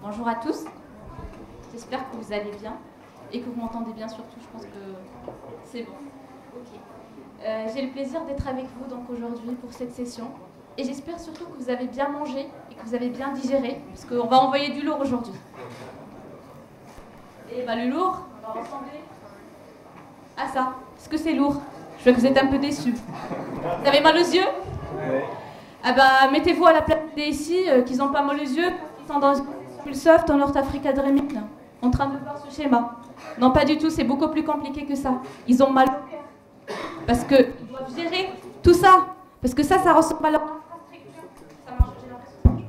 Bonjour à tous, j'espère que vous allez bien et que vous m'entendez bien surtout, je pense que c'est bon. Ok. J'ai le plaisir d'être avec vous donc aujourd'hui pour cette session et j'espère surtout que vous avez bien mangé et que vous avez bien digéré parce qu'on va envoyer du lourd aujourd'hui. Et bah le lourd va ressembler à ça. Est-ce que c'est lourd? Je vois que vous êtes un peu déçus. Vous avez mal aux yeux? Ah bah mettez-vous à la place des ici qui n'ont pas mal aux yeux, ils sont dans Mulsoft en North Africa Dreaming, en train de voir ce schéma. Non pas du tout, c'est beaucoup plus compliqué que ça. Ils ont mal au cœur. Parce qu'ils doivent gérer tout ça. Parce que ça ressemble à leur infrastructure. Ça marche, j'ai l'impression.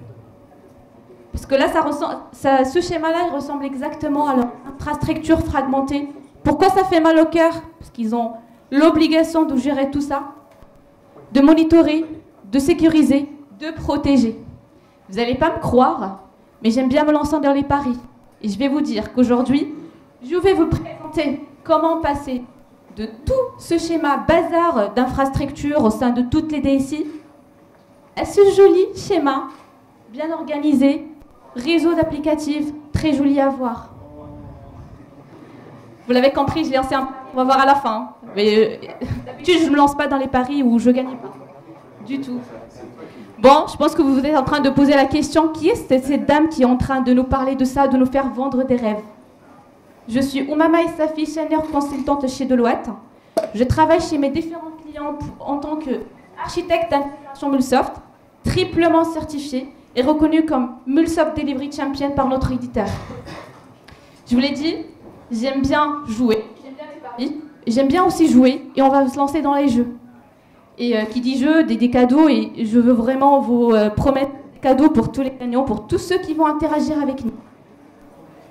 Parce que là, ce schéma-là, il ressemble exactement à leur infrastructure fragmentée. Pourquoi ça fait mal au cœur? Parce qu'ils ont l'obligation de gérer tout ça, de monitorer, de sécuriser, de protéger. Vous n'allez pas me croire, mais j'aime bien me lancer dans les paris. Et je vais vous dire qu'aujourd'hui, je vais vous présenter comment passer de tout ce schéma bazar d'infrastructure au sein de toutes les DSI à ce joli schéma bien organisé, réseau d'applicatifs, très joli à voir. Vous l'avez compris, je l'ai lancé un peu, on va voir à la fin. Mais d'habitude, je ne me lance pas dans les paris où je ne gagne pas. Du tout. Bon, je pense que vous êtes en train de poser la question, qui est cette dame qui est en train de nous parler de ça, de nous faire vendre des rêves? Je suis Oumama Essafi, senior consultante chez Deloitte. Je travaille chez mes différents clients en tant qu'architecte d'intégration Mulsoft, triplement certifié et reconnu comme Mulsoft Delivery Champion par notre éditeur. Je vous l'ai dit, j'aime bien jouer, j'aime bien les paris, j'aime bien aussi jouer et on va se lancer dans les jeux. Et qui dit jeu, des cadeaux, et je veux vraiment vous promettre des cadeaux pour tous les gagnants, pour tous ceux qui vont interagir avec nous.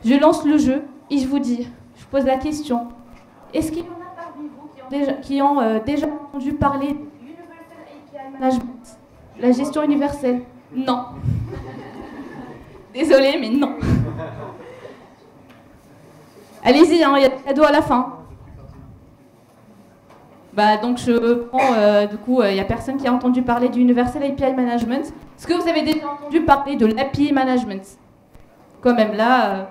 Je lance le jeu et je vous dis, je pose la question, est-ce qu'il y en a parmi vous qui ont déjà entendu parler de Universal API Management, la gestion universelle? Non. Désolée, mais non. Allez-y, hein, il y a des cadeaux à la fin. Bah, donc je prends, du coup, il n'y a personne qui a entendu parler du Universal API Management. Est-ce que vous avez déjà entendu parler de l'API Management? Quand même, là,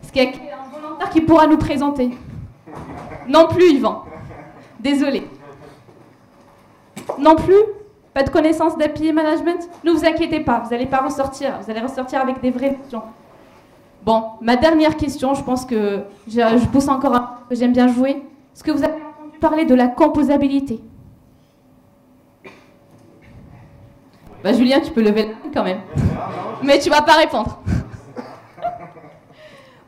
est-ce qu'il y a un volontaire qui pourra nous présenter? Non plus, Yvan. Désolé. Non plus? Pas de connaissance d'API Management? Ne vous inquiétez pas, vous n'allez pas ressortir. Vous allez ressortir avec des vraies questions. Bon, ma dernière question, je pense que je pousse encore un peu, j'aime bien jouer. Est-ce que vous avez entendu parler de la composabilité? Bah Julien, tu peux lever la main quand même. Mais tu vas pas répondre.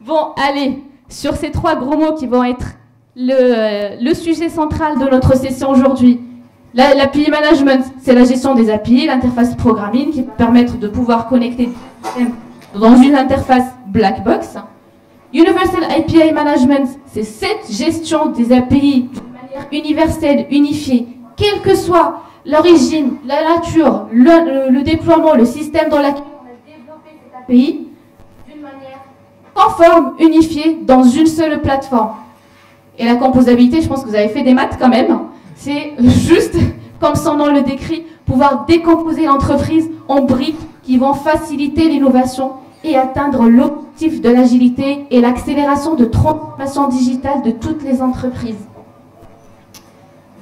Bon, allez, sur ces trois gros mots qui vont être le sujet central de notre session aujourd'hui. L'API Management, c'est la gestion des API, l'interface programming qui va permettre de pouvoir connecter des systèmes dans une interface black box. Universal API Management, c'est cette gestion des API de manière universelle, unifiée, quelle que soit l'origine, la nature, le déploiement, le système dans lequel on a développé cette API, d'une manière conforme, unifiée, dans une seule plateforme. Et la composabilité, je pense que vous avez fait des maths quand même, c'est juste, comme son nom le décrit, pouvoir décomposer l'entreprise en briques qui vont faciliter l'innovation et atteindre l'objectif de l'agilité et l'accélération de transformation digitale de toutes les entreprises.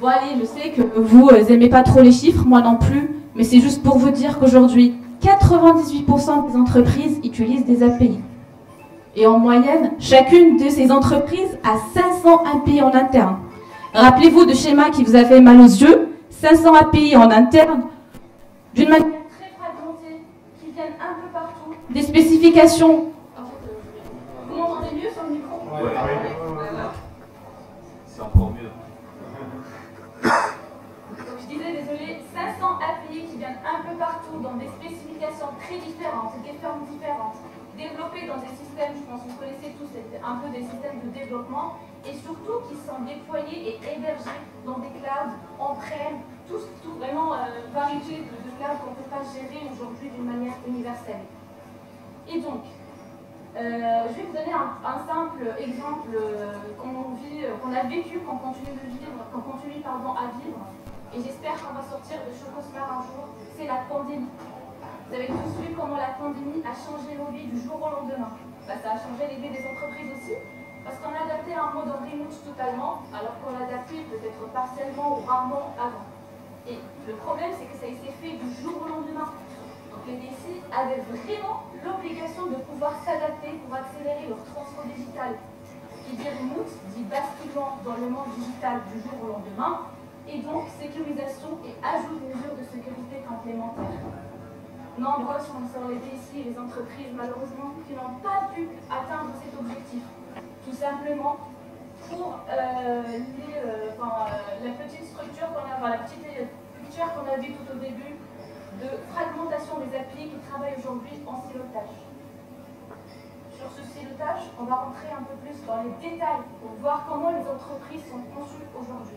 Bon allez, je sais que vous n'aimez pas trop les chiffres, moi non plus, mais c'est juste pour vous dire qu'aujourd'hui, 98% des entreprises utilisent des API. Et en moyenne, chacune de ces entreprises a 500 API en interne. Rappelez-vous de schéma qui vous a fait mal aux yeux, 500 API en interne, d'une manière très fragmentée, qui viennent un peu partout, des spécifications. Vous m'entendez mieux sur le micro? Oui. C'est encore mieux. Donc je disais, désolé, 500 API qui viennent un peu partout, dans des spécifications très différentes, des formes différentes, développées dans des systèmes, je pense que vous connaissez tous un peu des systèmes de développement, et surtout qui sont déployés et hébergés dans des clouds, on-prem, tout vraiment variété de clouds qu'on ne peut pas gérer aujourd'hui d'une manière universelle. Et donc, je vais vous donner un simple exemple qu'on a vécu, qu'on continue de vivre, qu'on continue à vivre, et j'espère qu'on va sortir de ce cauchemar un jour, c'est la pandémie. Vous avez tous vu comment la pandémie a changé nos vies du jour au lendemain. Ça a changé les vies des entreprises aussi, parce qu'on a adapté un mode en remote totalement, alors qu'on l'a adapté peut-être partiellement ou rarement avant. Et le problème, c'est que ça s'est fait du jour au lendemain. Donc les DSI avaient vraiment l'obligation de pouvoir s'adapter pour accélérer leur transfert digital. Qui dit remote dit basculement dans le monde digital du jour au lendemain, et donc sécurisation et ajout de mesures de sécurité complémentaires. Nombreux sont les DSI et les entreprises, malheureusement, qui n'ont pas pu atteindre cet objectif. Tout simplement pour la petite structure qu'on a, la petite picture qu'on a vue tout au début de fragmentation des applis qui travaillent aujourd'hui en silotage. Sur ce silotage, on va rentrer un peu plus dans les détails pour voir comment les entreprises sont conçues aujourd'hui.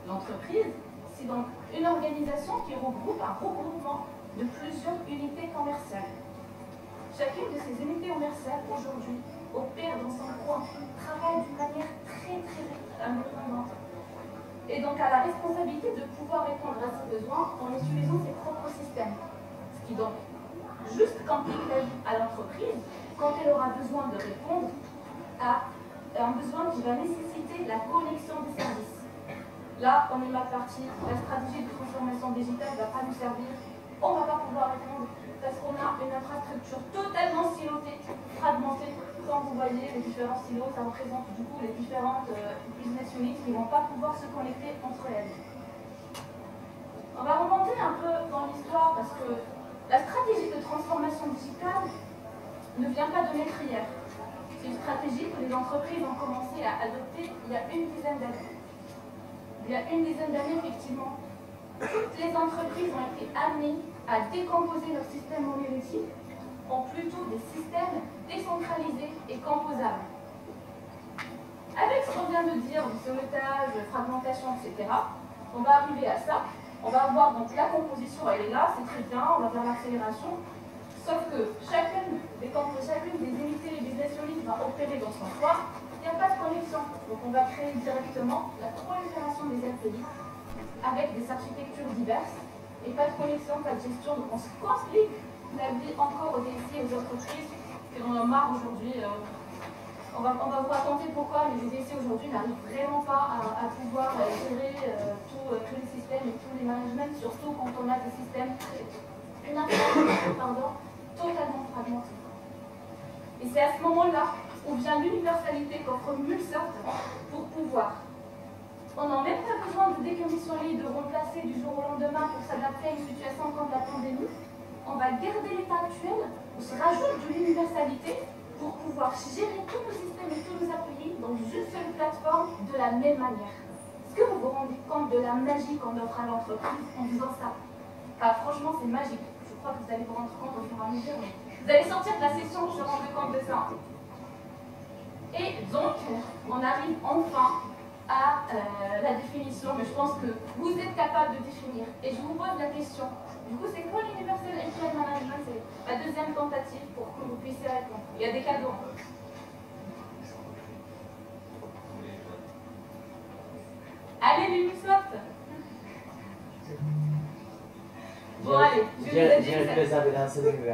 L'entreprise, c'est donc une organisation qui regroupe un regroupement de plusieurs unités commerciales. Chacune de ces unités commerciales aujourd'hui opère dans son coin, travaille d'une manière très indépendante. Et donc a la responsabilité de pouvoir répondre à ses besoins en utilisant ses propres systèmes. Ce qui donc juste complique la vie à l'entreprise quand elle aura besoin de répondre à un besoin qui va nécessiter la connexion des services. Là, on est mal parti, la stratégie de transformation digitale ne va pas nous servir. On ne va pas pouvoir répondre parce qu'on a une infrastructure totalement silotée, fragmentée. Quand vous voyez les différents silos, ça représente du coup les différentes business units qui ne vont pas pouvoir se connecter entre elles. On va remonter un peu dans l'histoire parce que la stratégie de transformation digitale ne vient pas de naître hier. C'est une stratégie que les entreprises ont commencé à adopter il y a une dizaine d'années. Il y a une dizaine d'années, effectivement, toutes les entreprises ont été amenées à décomposer leur système monolithique en plutôt des systèmes décentralisés et composables. Avec ce qu'on vient de dire, du silotage, fragmentation, etc., on va arriver à ça. On va avoir donc la composition, elle est là, c'est très bien, on va faire l'accélération. Sauf que chacune des unités et business units va opérer dans son coin. Il n'y a pas de connexion. Donc on va créer directement la prolifération des API avec des architectures diverses et pas de connexion, pas de gestion. Donc on se complique la vie encore aux DSI et aux entreprises qui en ont marre aujourd'hui. On va vous raconter pourquoi les DSI aujourd'hui n'arrivent vraiment pas à pouvoir gérer tous les systèmes et tous les managements, surtout quand on a des systèmes totalement fragmentés. Et c'est à ce moment-là où vient l'universalité qu'offre MuleSoft pour pouvoir. On n'a même pas besoin de décommissionner, de remplacer du jour au lendemain pour s'adapter à une situation comme la pandémie. On va garder l'état actuel, on se rajoute de l'universalité pour pouvoir gérer tous nos systèmes et tous nos API dans une seule plateforme de la même manière. Est-ce que vous vous rendez compte de la magie qu'on offre à l'entreprise en faisant ça? Franchement, c'est magique. Je crois que vous allez vous rendre compte au fur et à mesure. Vous allez sortir de la session, je me rends compte de ça. Et donc, on arrive enfin à la définition, mais je pense que vous êtes capable de définir. Et je vous pose la question, du coup, c'est quoi l'Universal API Management? C'est la deuxième tentative pour que vous puissiez répondre. Il y a des cadeaux. Allez, Microsoft. Bon, allez, je vais vous aider.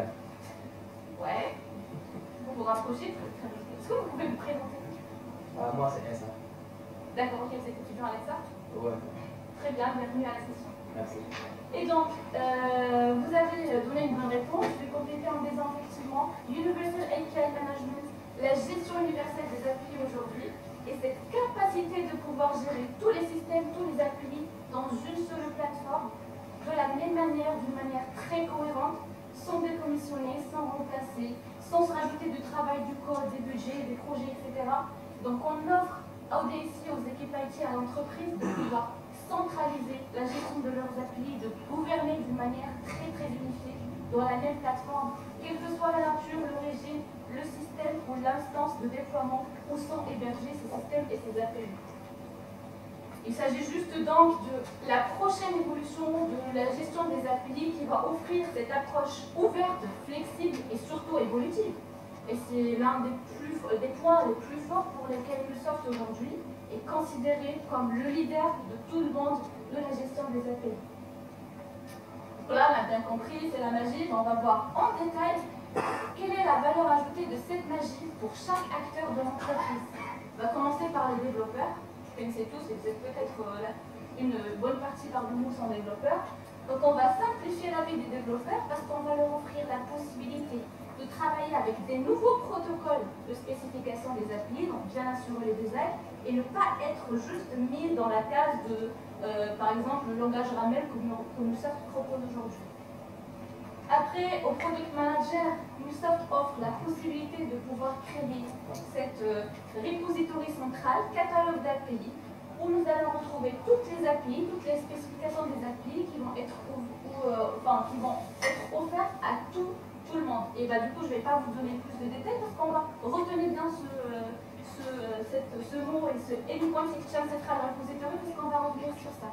Ouais. Vous vous rapprochez. Est-ce que vous pouvez vous présenter? Moi, c'est Essa. D'accord, ok, vous êtes étudiant à l'ESA? Ouais. Très bien, bienvenue à la session. Merci. Et donc, vous avez donné une bonne réponse. Je vais compléter en disant effectivement Universal API Management, la gestion universelle des API aujourd'hui, et cette capacité de pouvoir gérer tous les systèmes, tous les API dans une seule plateforme, de la même manière, d'une manière très cohérente, sans décommissionner, sans remplacer, sans se rajouter du travail, du code, des budgets, des projets, etc. Donc on offre aux DSI, aux équipes IT, à l'entreprise de pouvoir centraliser la gestion de leurs API, de gouverner d'une manière très unifiée dans la même plateforme, quelle que soit la nature, le régime, le système ou l'instance de déploiement où sont hébergés ces systèmes et ces API. Il s'agit juste donc de la prochaine évolution de la gestion des API qui va offrir cette approche ouverte, flexible et surtout évolutive. Et c'est l'un des points les plus forts pour lesquels Microsoft aujourd'hui est considéré comme le leader de tout le monde de la gestion des API. Voilà, on a bien compris, c'est la magie, mais on va voir en détail quelle est la valeur ajoutée de cette magie pour chaque acteur de l'entreprise. On va commencer par les développeurs. Vous connaissez tous, et vous êtes peut-être une bonne partie parmi nous sont développeurs. Donc on va simplifier la vie des développeurs parce qu'on va leur offrir la possibilité de travailler avec des nouveaux protocoles de spécification des API, donc bien assurer les designs, et ne pas être juste mis dans la case de, par exemple, le langage Ramel que Microsoft propose aujourd'hui. Après, au Product Manager, Microsoft offre la possibilité de pouvoir créer cette repository centrale, catalogue d'API, où nous allons retrouver toutes les API, toutes les spécifications des API qui vont être, offertes à tout le monde. Et bah, du coup, je ne vais pas vous donner plus de détails parce qu'on va retenir bien ce mot et ce Endpoint Exchange Central Repository parce qu'on va revenir sur ça.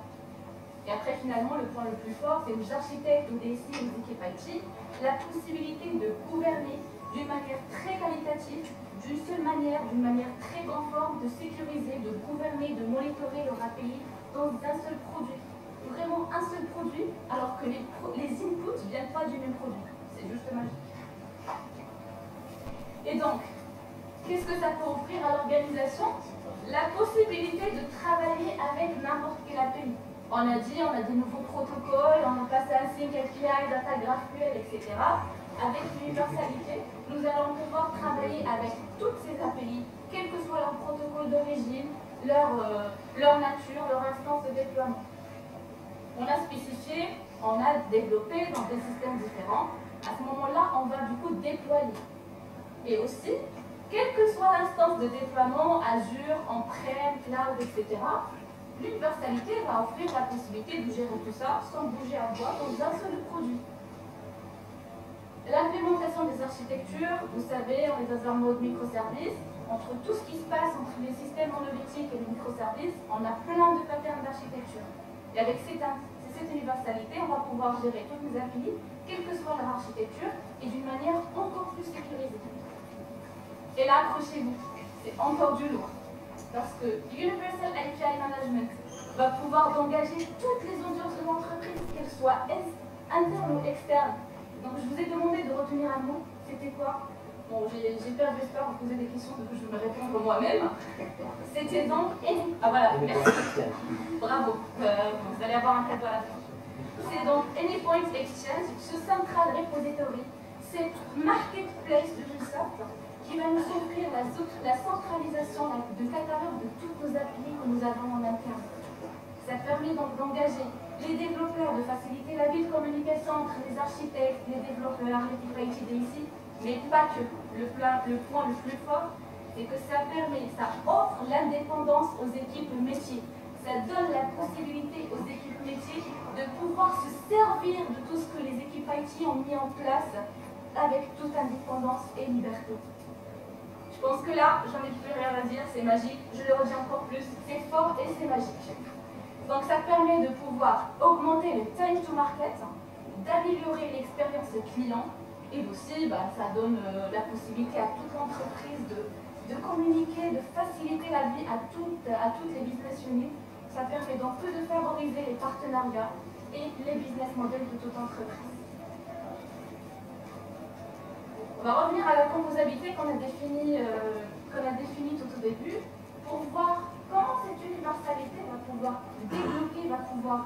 Et après, finalement, le point le plus fort, c'est aux architectes, aux DSI, aux équipes IT, la possibilité de gouverner d'une manière très qualitative, d'une seule manière, d'une manière très conforme, de sécuriser, de gouverner, de monitorer leur API dans un seul produit. Vraiment un seul produit, alors que les inputs ne viennent pas du même produit. C'est juste magique. Et donc, qu'est-ce que ça peut offrir à l'organisation? La possibilité de travailler avec n'importe quel API. On a dit, on a des nouveaux protocoles, on a passé à Sync API, Data GraphQL, etc. Avec l'universalité, nous allons pouvoir travailler avec toutes ces API, quel que soit leur protocole d'origine, leur nature, leur instance de déploiement. On a spécifié, on a développé dans des systèmes différents. À ce moment-là, on va du coup déployer. Et aussi, quelle que soit l'instance de déploiement, Azure, on-prem, cloud, etc., l'universalité va offrir la possibilité de gérer tout ça sans bouger à bois dans un seul produit. L'implémentation des architectures, vous savez, on est dans un mode microservice. Entre tout ce qui se passe entre les systèmes monolithiques et les microservices, on a plein de patterns d'architecture. Et avec cette universalité, on va pouvoir gérer toutes les API, quelle que soit leur architecture, et d'une manière encore plus sécurisée. Et là, accrochez-vous, c'est encore du lourd. Parce que Universal API Management va pouvoir engager toutes les audiences de l'entreprise, qu'elles soient internes ou externes. Donc je vous ai demandé de retenir un mot, c'était quoi? Bon, j'ai perdu espoir de poser des questions, donc je vais me répondre moi-même. C'était donc... Ah voilà, merci. Bravo, vous allez avoir un cadeau à la fin. C'est donc Anypoint Exchange, ce central repository, cette marketplace de Microsoft qui va nous offrir la centralisation de catalogue de toutes nos API que nous avons en interne. Ça permet donc d'engager les développeurs, de faciliter la vie de communication entre les architectes, les développeurs, l'équipe IT ici, mais pas que. Le point le plus fort, c'est que ça offre l'indépendance aux équipes métiers. Ça donne la possibilité aux équipes métiers de pouvoir se servir de tout ce que les équipes IT ont mis en place avec toute indépendance et liberté. Je pense que là, j'en ai plus rien à dire, c'est magique, je le redis encore plus, c'est fort et c'est magique. Donc ça permet de pouvoir augmenter le time to market, d'améliorer l'expérience client, et aussi ça donne la possibilité à toute l'entreprise de communiquer, de faciliter la vie à toutes les business units. Ça permet donc de favoriser les partenariats et les business models de toute entreprise. On va revenir à la composabilité qu'on a définie tout au début pour voir comment cette universalité va pouvoir débloquer, va pouvoir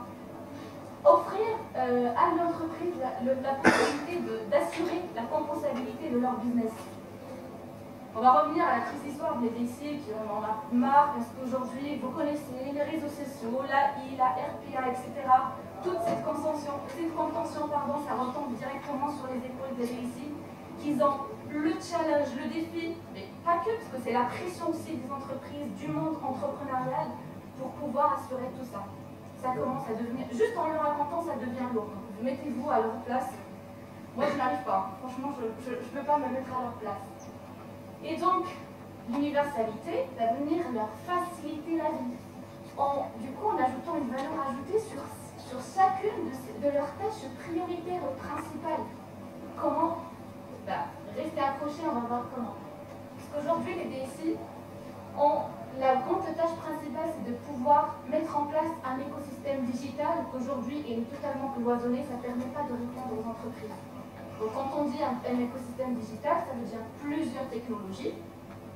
offrir à l'entreprise la possibilité d'assurer la composabilité de leur business. On va revenir à la triste histoire des DSI qui en a marre parce qu'aujourd'hui, vous connaissez les réseaux sociaux, l'AI, la RPA, etc. Toute cette contention, ça retombe directement sur les épaules des DSI qu'ils ont le challenge, le défi, mais pas que, parce que c'est la pression aussi des entreprises, du monde entrepreneurial pour pouvoir assurer tout ça. Ça commence à devenir, juste en le racontant, ça devient lourd. Mettez-vous à leur place. Moi, je n'arrive pas. Franchement, je ne peux pas me mettre à leur place. Et donc, l'universalité va venir leur faciliter la vie. Du coup, en ajoutant une valeur ajoutée sur chacune de leurs tâches prioritaires ou principales. Comment? Restez accrochés, on va voir comment. Parce qu'aujourd'hui, les DSI ont la grande tâche principale, c'est de pouvoir mettre en place un écosystème digital qu'aujourd'hui est totalement cloisonné, ça ne permet pas de répondre aux entreprises. Donc quand on dit un écosystème digital, ça veut dire plusieurs technologies.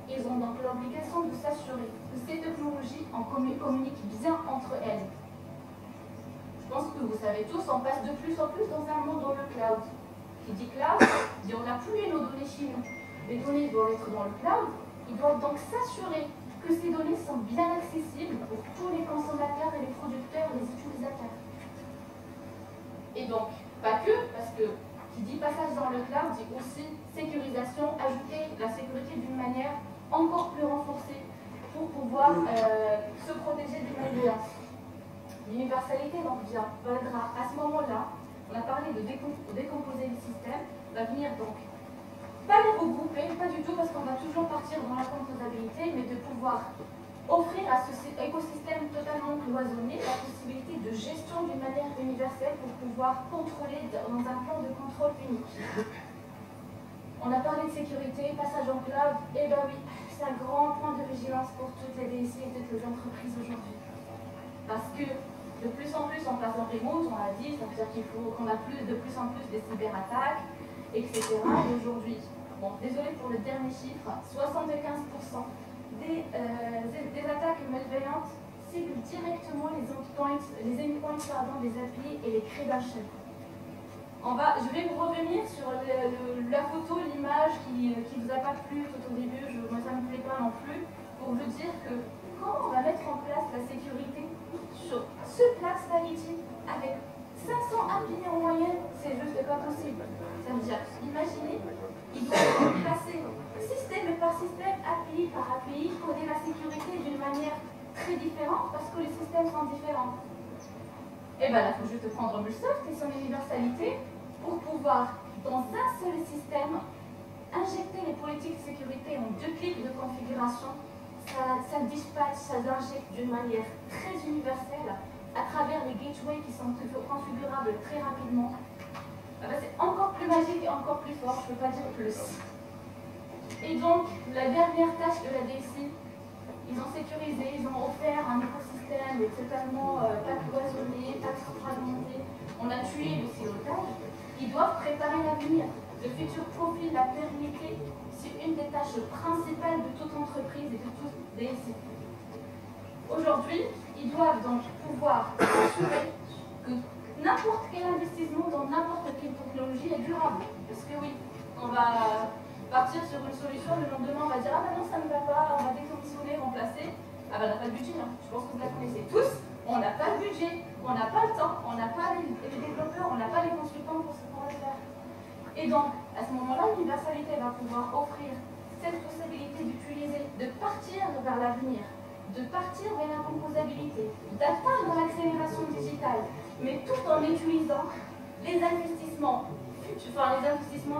Ils ont donc l'obligation de s'assurer que ces technologies communiquent bien entre elles. Je pense que vous savez tous, on passe de plus en plus dans un monde dans le cloud. Qui dit cloud, dit on n'a plus nos données chez nous. Les données doivent être dans le cloud. Ils doivent donc s'assurer que ces données sont bien accessibles pour tous les consommateurs et les producteurs et les utilisateurs. Et donc, pas que, parce que qui dit passage dans le cloud dit aussi sécurisation, ajouter la sécurité d'une manière encore plus renforcée pour pouvoir se protéger des malveillances. L'universalité donc viendra à ce moment-là. On a parlé de décomposer les systèmes, va venir donc pas les regrouper, pas du tout parce qu'on va toujours partir dans la composabilité, mais de pouvoir offrir à ce écosystème totalement cloisonné la possibilité de gestion d'une manière universelle pour pouvoir contrôler dans un plan de contrôle unique. On a parlé de sécurité, passage en cloud, et bien oui, c'est un grand point de vigilance pour toutes les DSI et toutes les entreprises aujourd'hui. Parce que de plus en plus on passe en remote, on l'a dit, ça veut dire qu'on a de plus en plus des cyberattaques, etc. Et aujourd'hui, bon, désolé pour le dernier chiffre, 75% des attaques malveillantes ciblent directement les endpoints, des API et les credentials. Je vais vous revenir sur la photo, l'image qui ne vous a pas plu tout au début, moi ça ne me plaît pas non plus, pour vous dire que comment on va mettre en place la sécurité sur ce plat spaghetti avec 500 API en moyenne, c'est juste pas possible. Ça veut dire, imaginez, il doit passer système par système, API par API, coder la sécurité d'une manière très différente parce que les systèmes sont différents. Et bien là, il faut juste prendre MuleSoft et son universalité pour pouvoir, dans un seul système, injecter les politiques de sécurité en 2 clics de configuration. Ça dispatche, ça l'injecte d'une manière très universelle à travers les gateways qui sont configurables très rapidement. C'est encore plus magique et encore plus fort, je ne peux pas dire plus. Et donc, la dernière tâche de la DSI, ils ont sécurisé, ils ont offert un écosystème totalement pas cloisonné, pas fragmenté. On a tué le silotage. Ils doivent préparer l'avenir. Le futur profil, la pérennité, c'est une des tâches principales de toute entreprise et de toute DSI. Aujourd'hui, ils doivent donc pouvoir assurer que n'importe quel investissement dans n'importe quelle technologie est durable. Parce que oui, on va partir sur une solution, le lendemain on va dire « Ah ben non, ça ne va pas, on va décommissionner, remplacer. » Ah ben on n'a pas de budget, hein. Je pense que vous la connaissez tous. On n'a pas de budget, on n'a pas le temps, on n'a pas les développeurs, on n'a pas les consultants pour le faire. Et donc, à ce moment-là, l'universalité va pouvoir offrir cette possibilité d'utiliser, de partir vers l'avenir, de partir vers la composabilité, d'atteindre l'accélération digitale, mais tout en utilisant les investissements,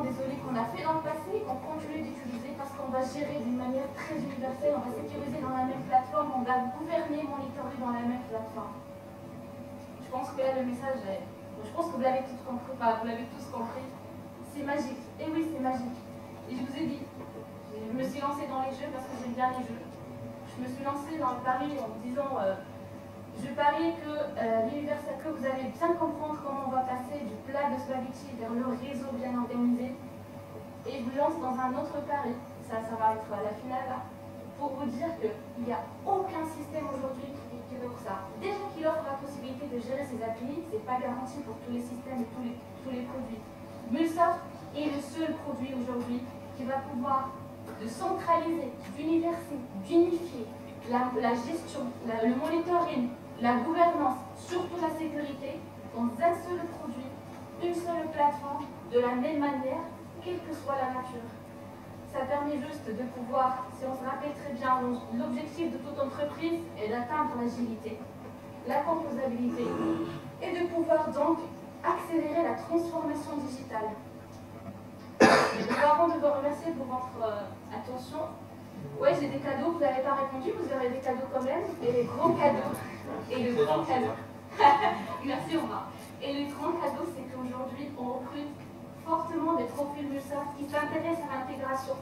désolé, qu'on a fait dans le passé et qu'on continue d'utiliser parce qu'on va gérer d'une manière très universelle, on va sécuriser dans la même plateforme, on va gouverner, monitorer dans la même plateforme. Je pense que là, le message est... Je pense que vous l'avez tous compris, C'est magique. Et oui, c'est magique. Et je vous ai dit, je me suis lancée dans les jeux parce que j'aime bien les jeux. Je me suis lancée dans le pari en me disant, je parie que l'université, que vous allez bien comprendre comment on va passer du plat de spaghetti vers le réseau bien organisé. Et je vous lance dans un autre pari, ça va être la finale là, pour vous dire qu'il n'y a aucun système aujourd'hui qui offre ça. Déjà qu'il offre la possibilité de gérer ses API, c'est pas garanti pour tous les systèmes et tous les produits. MuleSoft est le seul produit aujourd'hui qui va pouvoir centraliser, d'unifier la gestion, le monitoring, la gouvernance, surtout la sécurité, dans un seul produit, une seule plateforme, de la même manière, quelle que soit la nature. Ça permet juste de pouvoir, si on se rappelle très bien, l'objectif de toute entreprise est d'atteindre l'agilité, la composabilité, et de pouvoir donc accélérer la transformation digitale. Avant de vous remercier pour votre attention, ouais, j'ai des cadeaux, vous n'avez pas répondu, vous aurez des cadeaux quand même, et les gros cadeaux, et le grand cadeau. Merci, Omar. Et le grand cadeau, c'est qu'aujourd'hui, on recrute fortement des profils MuleSoft qui s'intéressent à l'intégration.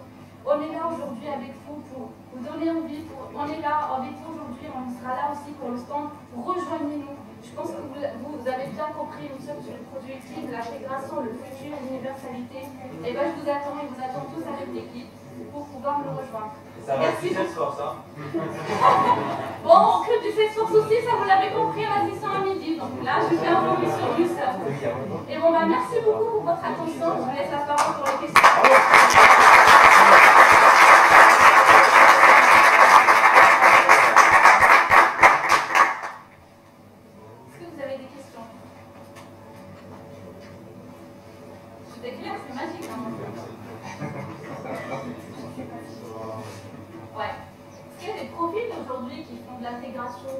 On est là aujourd'hui avec vous pour vous donner envie. On est là avec vous aujourd'hui, on sera là aussi pour le stand. Rejoignez-nous. Je pense que vous avez bien compris, nous sommes sur le produit utile, l'intégration, le futur, l'universalité. Et bien je vous attends tous avec l'équipe pour pouvoir me rejoindre. Ça va être du Salesforce, hein. Bon, que du Salesforce aussi, ça vous l'avez compris à la session à midi. Donc là, je fais un focus sur Luceur. Et bon, bah, merci beaucoup pour votre attention. Je vous laisse la parole pour les questions. Est-ce que vous avez des questions? C'était clair, c'est magique. Hein. Ouais. Est-ce qu'il y a des profils aujourd'hui qui font de l'intégration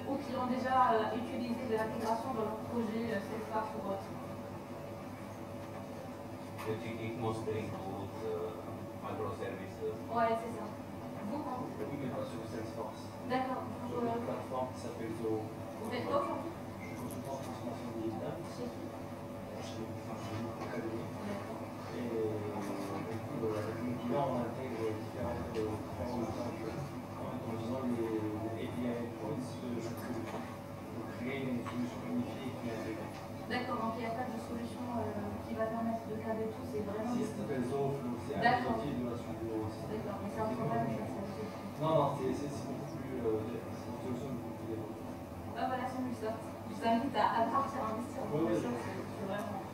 ou qui ont déjà utilisé de l'intégration dans leur projet Salesforce ou autre? Typiquement Spring Boot, microservices. Ouais, c'est ça. Vous, quand vous? Oui, mais pas sur Salesforce. D'accord. Sur une plateforme qui s'appelle Zoho. Vous êtes quoi aujourd'hui? Je suis consultant en transformation digitale. Chez qui? Chez Academy. D'accord. Et du coup, avec mes clients, on intègre différents usages en utilisant les API endpoints pour créer une solution unifiée qui intègre. D'accord, donc il n'y a pas de solution qui va permettre de cadrer tout, c'est vraiment... Si, ça s'appelle Zoho, c'est un des outils de la suite Zoho aussi. D'accord, mais c'est un problème universalité. Non, non, c'est beaucoup plus... c'est une solution beaucoup plus développée. Ah voilà, c'est une sorte. Je vous invite à partir investir dans Oui, ça, c'est vraiment...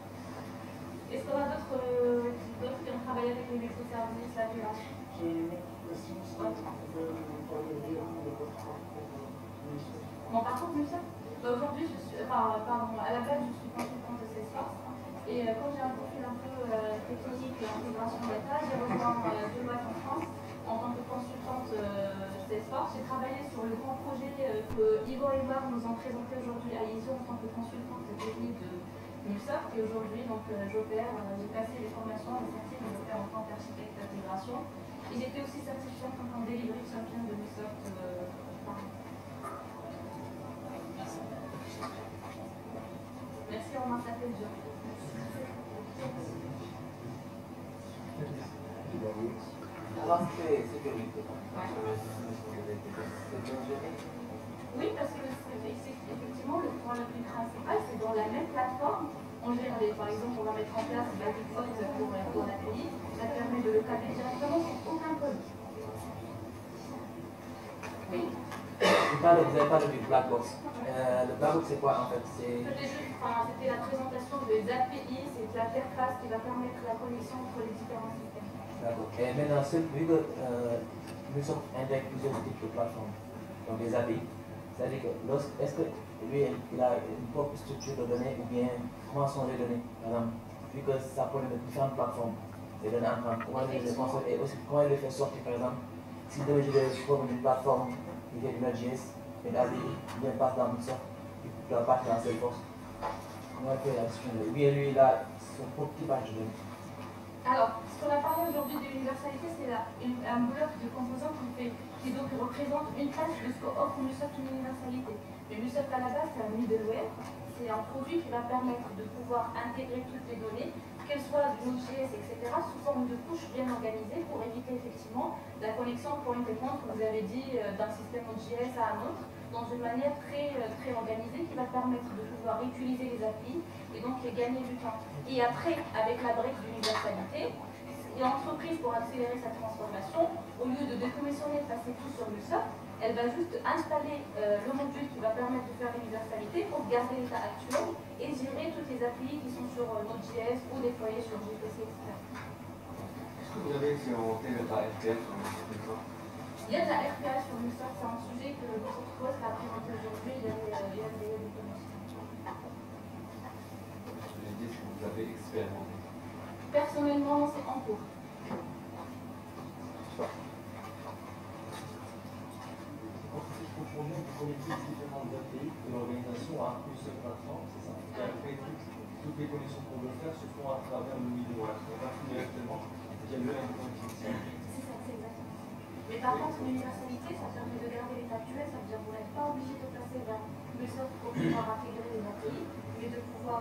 Est-ce qu'on a d'autres qui ont travaillé avec les microservices, la VH? J'ai une question, c'est de parler de votre Mon parcours, Lucien? Aujourd'hui, je suis, à la base, je suis consultante de Salesforce. Et quand j'ai un profil un peu technique et intégration data, j'ai rejoint Deloitte en France en tant que consultante Salesforce. J'ai travaillé sur le grand projet que Igor et Marc nous ont présenté aujourd'hui à ISO en tant que consultante technique de MuleSoft. Et aujourd'hui, donc, j'opère, j'ai passé les formations, les certifs, j'opère en tant qu'architecte d'intégration. Et j'étais aussi certifiée en tant que delivery champion de MuleSoft. Merci, Romain, ça fait dur. Alors, c'est sécurité. Oui, parce que effectivement, le point le plus principal, c'est dans la même plateforme. On gère par exemple, on va mettre en place la Bitcoin pour l'API. Ça permet de le câbler directement sans aucun code. Oui. Vous n'avez pas de black box. Le black box, c'est quoi en fait? C'était la présentation des API, c'est l'interface qui va permettre la connexion entre les différents systèmes. D'accord. Et maintenant, vu que nous sommes intègres plusieurs types de plateformes, donc des API, c'est-à-dire que est-ce que lui, il a une propre structure de données ou bien comment sont les données? Par exemple, vu que ça provient de différentes plateformes, les données entrantes, comment il les construit et aussi comment il les fait sortir, par exemple, si demain je trouve une plateforme qui fait du Node.js, une API, il vient passer dans Microsoft, il doit partir dans Salesforce. Comment il fait la structure? Lui, il a son propre typage de données. Alors, ce qu'on a parlé aujourd'hui de l'universalité, c'est un bloc de composants qui donc représente une phase de ce qu'offre MuleSoft une universalité. Mais MuleSoft à la base, c'est un middleware, c'est un produit qui va permettre de pouvoir intégrer toutes les données, qu'elles soient du Node.js, etc., sous forme de couches bien organisées pour éviter effectivement la connexion point-to-point que vous avez dit d'un système Node.js à un autre, dans une manière très organisée qui va permettre de pouvoir utiliser les API et donc gagner du temps. Et après, avec la brique d'universalité, l'entreprise, pour accélérer sa transformation, au lieu de décommissionner, de passer tout sur MuleSoft, elle va juste installer le module qui va permettre de faire l'universalité pour garder l'état actuel et gérer toutes les API qui sont sur Node.js ou déployées sur GPC, etc. Est-ce que vous avez expérimenté la RPA sur MuleSoft? Il y a de la RPA sur MuleSoft, c'est un sujet que votre poste a présenté aujourd'hui, il y a des commissions. Je voulais dire ce que vous avez expérimenté. Personnellement, c'est en cours. Si je comprends bien, vous connectez différentes API de l'organisation à une seule plateforme, c'est ça? Et après, toutes les connexions qu'on veut faire se font à travers le middleware. On va tout directement, il y a le endpoint qui C'est ça, c'est exactement ça. Mais par contre, l'universalité, ça permet de garder l'état actuel, ça veut dire que vous n'êtes pas obligé de passer vers MuleSoft pour pouvoir intégrer les API, mais de pouvoir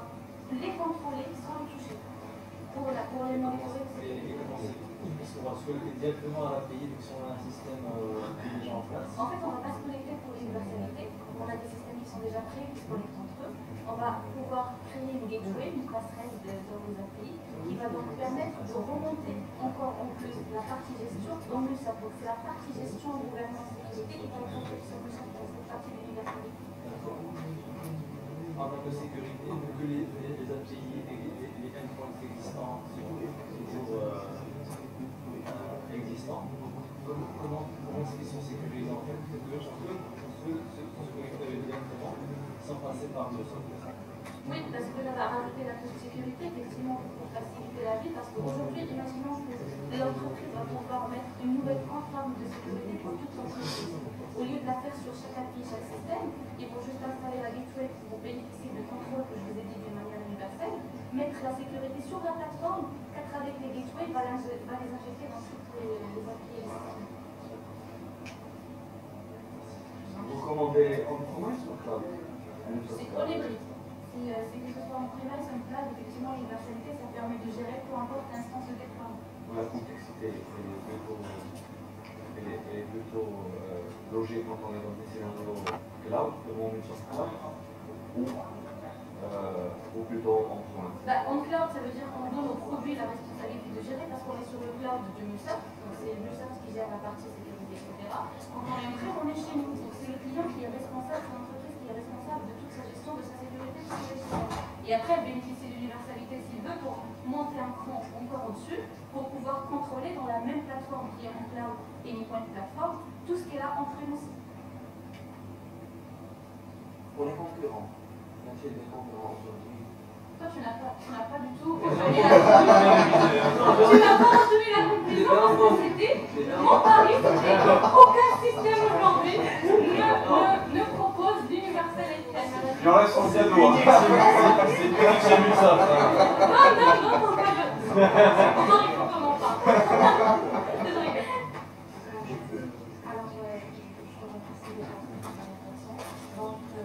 les contrôler sans les toucher. Pour les monitorer, etc. Et comment c'est Est-ce qu'on va se connecter directement à l'API, donc si on a un système qui est déjà en place? En fait, on ne va pas se connecter pour l'universalité. On a des systèmes qui sont déjà créés, qui se connectent entre eux. On va pouvoir créer une gateway, une passerelle dans les API, qui va donc permettre de remonter encore en plus la partie gestion dans le SAP. Donc c'est la partie gestion en gouvernance sécurité qui va être en solution pour cette partie de l'universalité. En termes de sécurité, donc que les API, les endpoints existants sont toujours existants, comment est-ce qu'ils sont sécurisés en fait? On peut se connecter directement sans passer par le software. Oui, parce que là, on va rajouter la couche de sécurité, effectivement, pour faciliter la vie, parce qu'aujourd'hui, imaginons que l'entreprise va pouvoir mettre une nouvelle plateforme de sécurité pour toute l'entreprise. Au lieu de la faire sur chaque API, chaque système, ils vont juste installer la gateway pour bénéficier de contrôle que je vous ai dit d'une manière universelle, mettre la sécurité sur la plateforme, qu'à travers les gateways, va les injecter dans toutes les API. Vous recommandez on-premise ou cloud? C'est on hybride. Si que ce soit en premise ou en cloud, effectivement, l'universalité, ça permet de gérer peu importe l'instance de déploiement. La complexité est plutôt logique quand on est dans des scénarios cloud, le monde sur cloud, ou plutôt en premise. En cloud, ça veut dire qu'on donne au produit la responsabilité de gérer parce qu'on est sur le cloud du MuSoft, donc c'est MuSoft qui gère la partie sécurité, etc. Quand on est en cloud, on est chez nous, donc c'est le client qui est responsable, c'est l'entreprise qui est responsable de toute sa gestion, de sa sécurité, de sa gestion. Et après, bénéficier de l'universalité s'il veut pour monter un cran encore au-dessus, pour pouvoir contrôler dans la même plateforme qui est en cloud et une point de plateforme, tout ce qui est là en premise. Pour les concurrents, il y a des concurrents aujourd'hui. Toi, tu n'as pas du tout retenu la conclusion. Tu n'as pas retenu la conclusion parce que c'était mon pari, c'était aucun système aujourd'hui ne propose l'universalité. Il en reste 7 doigts. C'est unique chez Microsoft. Non, on n'en répond pas. Désolé. Alors, je te remercie de la présentation. Donc, je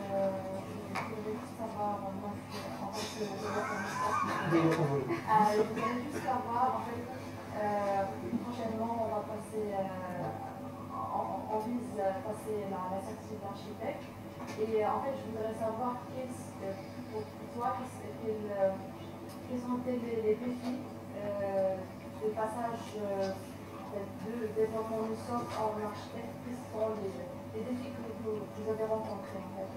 voudrais juste savoir, moi, en fait, je voudrais juste savoir, en fait, prochainement, on va passer, on vise à passer la certification d'architecte. Et en fait, je voudrais savoir pour toi, quels ont été les défis de passage de développement du soft en architecte. Quels sont les défis que vous avez rencontrés en fait?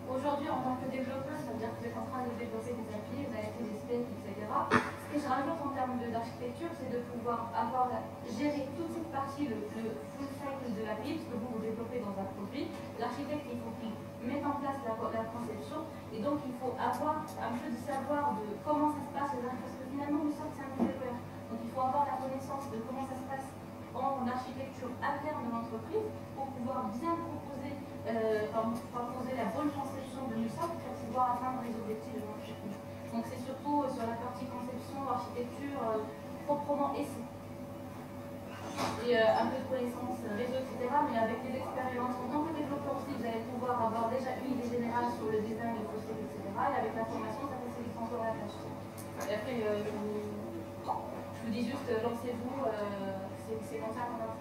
Aujourd'hui, en tant que développeur, ça veut dire que vous êtes en train de développer des API, vous avez fait des specs, etc. Ce que je rajoute en termes d'architecture, c'est de pouvoir gérer toute cette partie, le full cycle de l'API, parce que vous développez dans un produit. L'architecte, il faut qu'il mette en place la conception, et donc il faut avoir un peu de savoir de comment ça se passe, parce que finalement, nous sommes un développeur. Donc il faut avoir la connaissance de comment ça se passe en architecture interne de l'entreprise pour pouvoir bien proposer la bonne conception de MuSoft pour pouvoir atteindre les objectifs de l'entreprise. Donc c'est surtout sur la partie conception, architecture, proprement essai. Et un peu de connaissances réseau, etc. Mais avec des expériences en tant que développeur aussi, vous allez pouvoir avoir déjà une idée générale sur le design, le procédé, etc. Et avec la formation, ça facilite encore la tâche. Et après, je vous dis juste, lancez-vous, c'est comme ça qu'on va.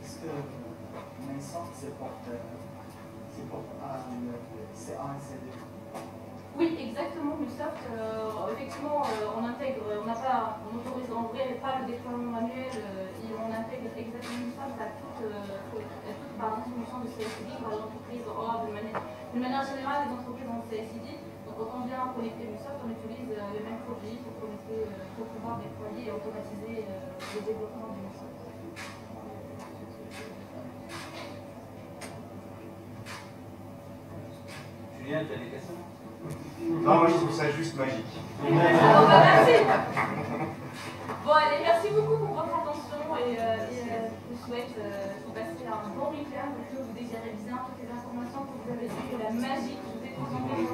Est-ce que MuSoft c'est porte C1 et CD? Oui, exactement. MuSoft, effectivement, on intègre, on autorise en vrai pas le déploiement manuel, on intègre exactement MuSoft à toute par exemple, solution de CSID par l'entreprise d'une manière générale, les entreprises ont CSID. Donc quand on vient connecter MuSoft, on utilise les mêmes produits pour pouvoir déployer et automatiser le développement du MuSoft. Julien, tu as des questions? Non, moi je trouve ça juste magique. Merci. Bon, allez, merci beaucoup pour votre attention et je vous souhaite de passer un bon week-end, que vous désirez bien toutes les informations que vous avez eues, la magie que vous êtes concentrés.